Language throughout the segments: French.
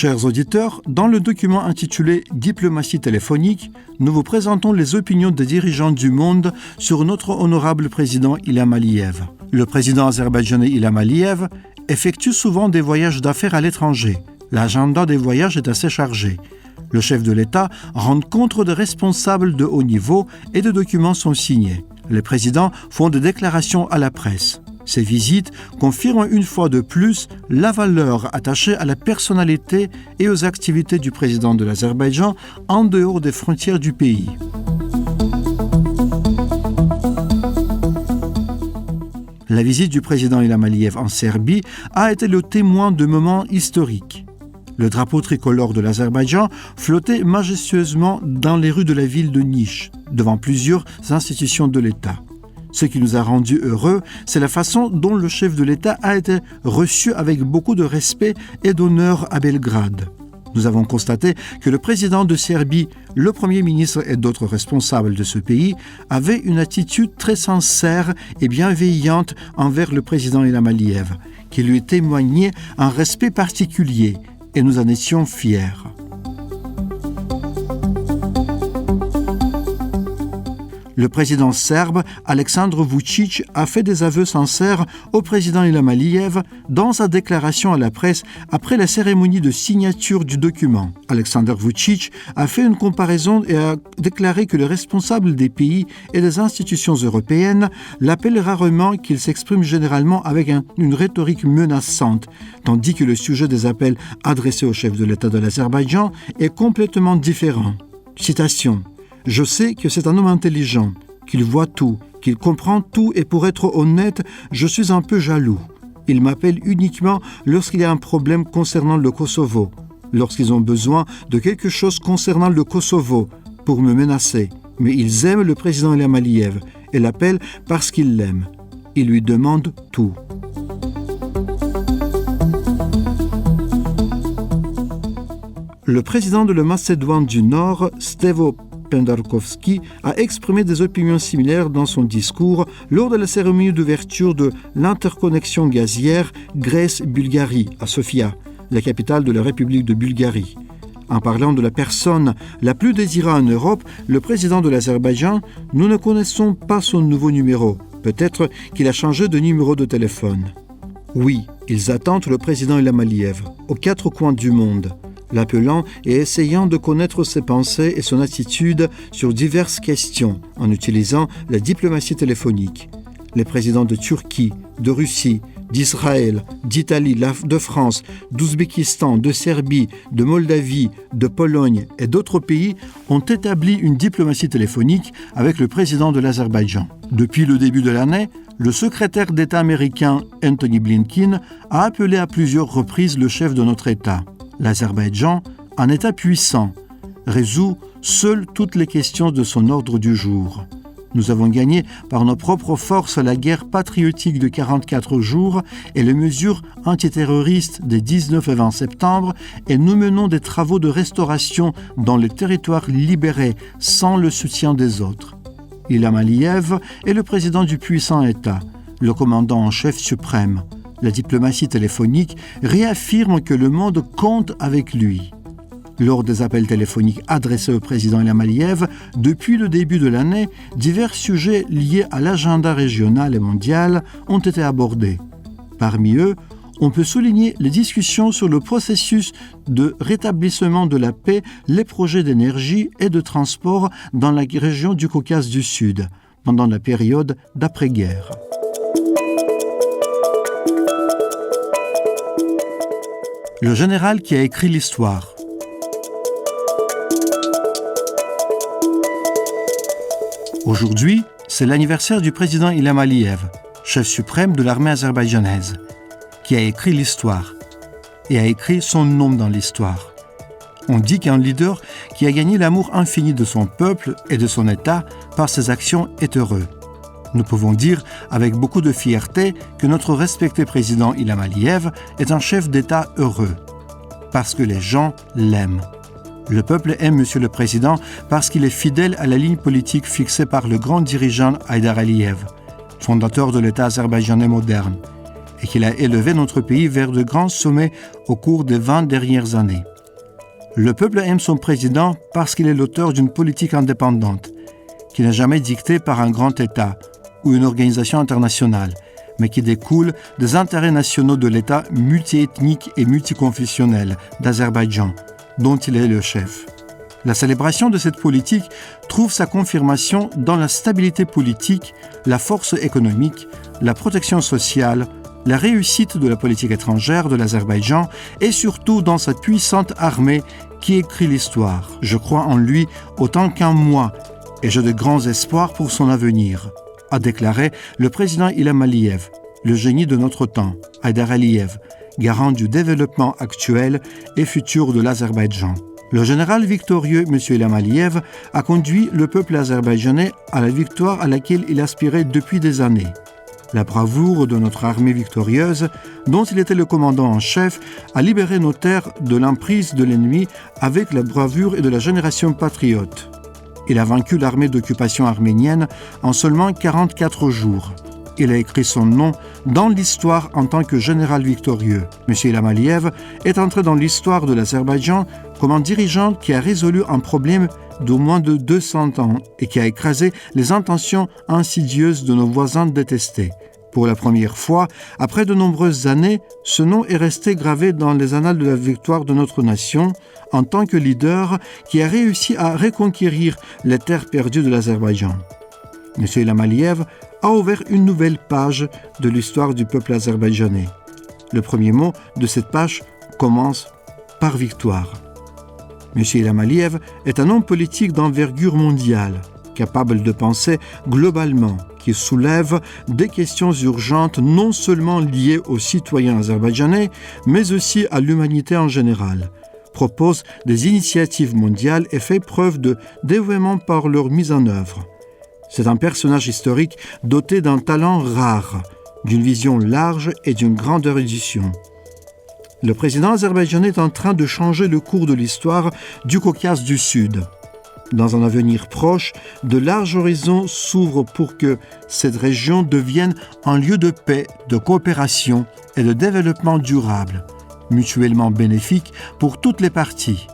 Chers auditeurs, dans le document intitulé « Diplomatie téléphonique », nous vous présentons les opinions des dirigeants du monde sur notre honorable président Ilham Aliyev. Le président azerbaïdjanais Ilham Aliyev effectue souvent des voyages d'affaires à l'étranger. L'agenda des voyages est assez chargé. Le chef de l'État rencontre des responsables de haut niveau et des documents sont signés. Les présidents font des déclarations à la presse. Ces visites confirment une fois de plus la valeur attachée à la personnalité et aux activités du président de l'Azerbaïdjan en dehors des frontières du pays. La visite du président Ilham Aliyev en Serbie a été le témoin de moments historiques. Le drapeau tricolore de l'Azerbaïdjan flottait majestueusement dans les rues de la ville de Niš, devant plusieurs institutions de l'État. Ce qui nous a rendus heureux, c'est la façon dont le chef de l'État a été reçu avec beaucoup de respect et d'honneur à Belgrade. Nous avons constaté que le président de Serbie, le Premier ministre et d'autres responsables de ce pays avaient une attitude très sincère et bienveillante envers le président Ilham Aliyev, qui lui témoignait un respect particulier, et nous en étions fiers. Le président serbe, Aleksandar Vučić, a fait des aveux sincères au président Ilham Aliyev dans sa déclaration à la presse après la cérémonie de signature du document. Aleksandar Vučić a fait une comparaison et a déclaré que les responsables des pays et des institutions européennes l'appellent rarement, qu'il s'exprime généralement avec une rhétorique menaçante, tandis que le sujet des appels adressés au chef de l'État de l'Azerbaïdjan est complètement différent. Citation. « Je sais que c'est un homme intelligent, qu'il voit tout, qu'il comprend tout et pour être honnête, je suis un peu jaloux. Il m'appelle uniquement lorsqu'il y a un problème concernant le Kosovo, lorsqu'ils ont besoin de quelque chose concernant le Kosovo pour me menacer. Mais ils aiment le président Ilham Aliyev et l'appellent parce qu'ils l'aiment. Ils lui demandent tout. » Le président de la Macédoine du Nord, Stevo Pendarkovski, a exprimé des opinions similaires dans son discours lors de la cérémonie d'ouverture de l'interconnexion gazière Grèce-Bulgarie à Sofia, la capitale de la République de Bulgarie. En parlant de la personne la plus désirée en Europe, le président de l'Azerbaïdjan, nous ne connaissons pas son nouveau numéro. Peut-être qu'il a changé de numéro de téléphone. Oui, ils attendent le président Ilham Aliyev, aux quatre coins du monde, l'appelant et essayant de connaître ses pensées et son attitude sur diverses questions en utilisant la diplomatie téléphonique. Les présidents de Turquie, de Russie, d'Israël, d'Italie, de France, d'Ouzbékistan, de Serbie, de Moldavie, de Pologne et d'autres pays ont établi une diplomatie téléphonique avec le président de l'Azerbaïdjan. Depuis le début de l'année, le secrétaire d'État américain Antony Blinken a appelé à plusieurs reprises le chef de notre État. L'Azerbaïdjan, un État puissant, résout seul toutes les questions de son ordre du jour. Nous avons gagné par nos propres forces la guerre patriotique de 44 jours et les mesures antiterroristes des 19 et 20 septembre et nous menons des travaux de restauration dans les territoires libérés sans le soutien des autres. Ilham Aliyev est le président du puissant État, le commandant en chef suprême. La diplomatie téléphonique réaffirme que le monde compte avec lui. Lors des appels téléphoniques adressés au président Ilham Aliyev, depuis le début de l'année, divers sujets liés à l'agenda régional et mondial ont été abordés. Parmi eux, on peut souligner les discussions sur le processus de rétablissement de la paix, les projets d'énergie et de transport dans la région du Caucase du Sud, pendant la période d'après-guerre. Le général qui a écrit l'histoire. Aujourd'hui, c'est l'anniversaire du président Ilham Aliyev, chef suprême de l'armée azerbaïdjanaise, qui a écrit l'histoire et a écrit son nom dans l'histoire. On dit qu'un leader qui a gagné l'amour infini de son peuple et de son État par ses actions est heureux. Nous pouvons dire avec beaucoup de fierté que notre respecté président Ilham Aliyev est un chef d'État heureux, parce que les gens l'aiment. Le peuple aime Monsieur le Président parce qu'il est fidèle à la ligne politique fixée par le grand dirigeant Haïdar Aliyev, fondateur de l'État azerbaïdjanais moderne, et qu'il a élevé notre pays vers de grands sommets au cours des 20 dernières années. Le peuple aime son président parce qu'il est l'auteur d'une politique indépendante, qui n'est jamais dictée par un grand État ou une organisation internationale, mais qui découle des intérêts nationaux de l'État multiethnique et multiconfessionnel d'Azerbaïdjan, dont il est le chef. La célébration de cette politique trouve sa confirmation dans la stabilité politique, la force économique, la protection sociale, la réussite de la politique étrangère de l'Azerbaïdjan et surtout dans sa puissante armée qui écrit l'histoire. Je crois en lui autant qu'en moi et j'ai de grands espoirs pour son avenir, a déclaré le président Ilham Aliyev, le génie de notre temps, Haïdar Aliyev, garant du développement actuel et futur de l'Azerbaïdjan. Le général victorieux M. Ilham Aliyev a conduit le peuple azerbaïdjanais à la victoire à laquelle il aspirait depuis des années. La bravoure de notre armée victorieuse, dont il était le commandant en chef, a libéré nos terres de l'emprise de l'ennemi avec la bravoure et de la génération patriote. Il a vaincu l'armée d'occupation arménienne en seulement 44 jours. Il a écrit son nom dans l'histoire en tant que général victorieux. M. Ilham Aliyev est entré dans l'histoire de l'Azerbaïdjan comme un dirigeant qui a résolu un problème d'au moins de 200 ans et qui a écrasé les intentions insidieuses de nos voisins détestés. Pour la première fois, après de nombreuses années, ce nom est resté gravé dans les annales de la victoire de notre nation en tant que leader qui a réussi à reconquérir les terres perdues de l'Azerbaïdjan. M. Ilham Aliyev a ouvert une nouvelle page de l'histoire du peuple azerbaïdjanais. Le premier mot de cette page commence par victoire. M. Ilham Aliyev est un homme politique d'envergure mondiale, capable de penser globalement, qui soulève des questions urgentes non seulement liées aux citoyens azerbaïdjanais, mais aussi à l'humanité en général, propose des initiatives mondiales et fait preuve de dévouement par leur mise en œuvre. C'est un personnage historique doté d'un talent rare, d'une vision large et d'une grande érudition. Le président azerbaïdjanais est en train de changer le cours de l'histoire du Caucase du Sud. Dans un avenir proche, de larges horizons s'ouvrent pour que cette région devienne un lieu de paix, de coopération et de développement durable, mutuellement bénéfique pour toutes les parties.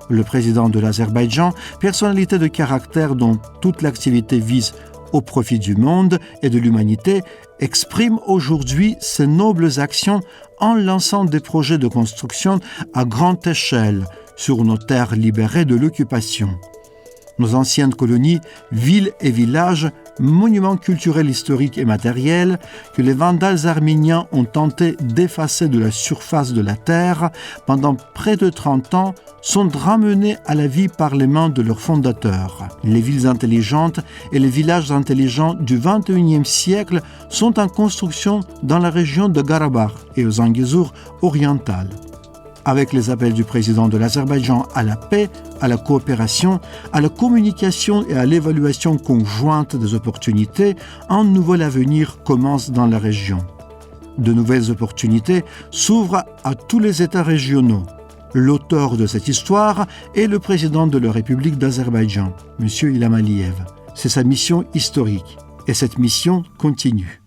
Le président de l'Azerbaïdjan, personnalité de caractère dont toute l'activité vise au profit du monde et de l'humanité, exprime aujourd'hui ses nobles actions en lançant des projets de construction à grande échelle sur nos terres libérées de l'occupation. Nos anciennes colonies, villes et villages, monuments culturels historiques et matériels que les Vandales arméniens ont tenté d'effacer de la surface de la terre pendant près de 30 ans sont ramenés à la vie par les mains de leurs fondateurs. Les villes intelligentes et les villages intelligents du XXIe siècle sont en construction dans la région de Karabakh et aux Zangezur orientales. Avec les appels du président de l'Azerbaïdjan à la paix, à la coopération, à la communication et à l'évaluation conjointe des opportunités, un nouvel avenir commence dans la région. De nouvelles opportunités s'ouvrent à tous les États régionaux. L'auteur de cette histoire est le président de la République d'Azerbaïdjan, M. Ilham Aliyev. C'est sa mission historique et cette mission continue.